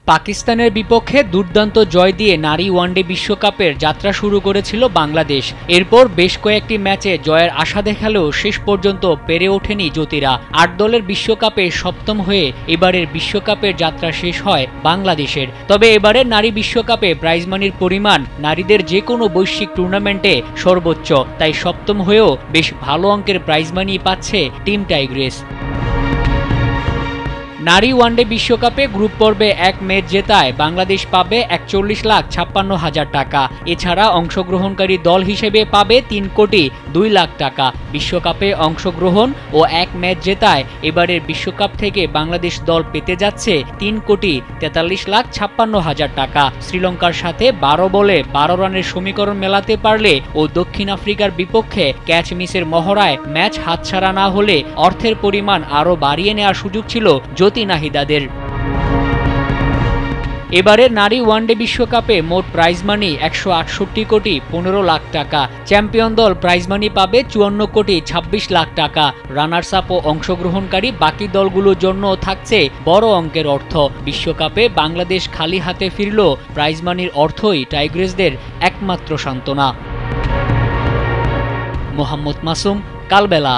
পাকিস্তানের বিপক্ষে দুর্দান্ত জয় দিয়ে নারী ওয়ানডে বিশ্বকাপের যাত্রা শুরু করেছিল বাংলাদেশ। এরপর বেশ কয়েকটি ম্যাচে জয়ের আশা দেখালেও শেষ পর্যন্ত পেরে ওঠেনি জ্যোতিরা। ৮ দলের বিশ্বকাপে সপ্তম হয়ে এবারের বিশ্বকাপের যাত্রা শেষ হয় বাংলাদেশের। তবে এবারের নারী বিশ্বকাপে প্রাইজ মানির পরিমাণ নারীদের যে কোনো বৈশ্বিক টুর্নামেন্টে সর্বোচ্চ, তাই সপ্তম হয়েও বেশ ভালো অঙ্কের প্রাইজ মানি পাচ্ছে টিম টাইগ্রেস। নারী ওয়ানডে বিশ্বকাপে গ্রুপ পর্বে এক ম্যাচ জেতায় বাংলাদেশ পাবে ৪১,৫৬,০০০ টাকা। এছাড়া অংশগ্রহণকারী দল হিসেবে পাবে ৩,২,০০,০০০ টাকা। বিশ্বকাপে অংশগ্রহণ ও এক ম্যাচ জেতায় এবারের বিশ্বকাপ থেকে বাংলাদেশ দল পেতে যাচ্ছে ৩,৪৩,৫৬,০০০ টাকা। শ্রীলঙ্কার সাথে ১২ বলে ১২ রানের সমীকরণ মেলাতে পারলে ও দক্ষিণ আফ্রিকার বিপক্ষে ক্যাচ মিসের মহড়ায় ম্যাচ হাতছাড়া না হলে অর্থের পরিমাণ আরও বাড়িয়ে নেওয়ার সুযোগ ছিল নাহিদাদের। এবারের নারী ওয়ানডে বিশ্বকাপে মোট প্রাইজ মানি ১৬৮,১৫,০০,০০০ টাকা। চ্যাম্পিয়ন দল প্রাইজ মানি পাবে ৫৪,২৬,০০,০০০ টাকা। রানার্স আপ ও অংশগ্রহণকারী বাকি দলগুলোর জন্য থাকছে বড় অঙ্কের অর্থ। বিশ্বকাপে বাংলাদেশ খালি হাতে ফিরলেও প্রাইজ মানির অর্থই টাইগ্রেসদের একমাত্র সান্ত্বনা। মোহাম্মদ মাসুম, কালবেলা।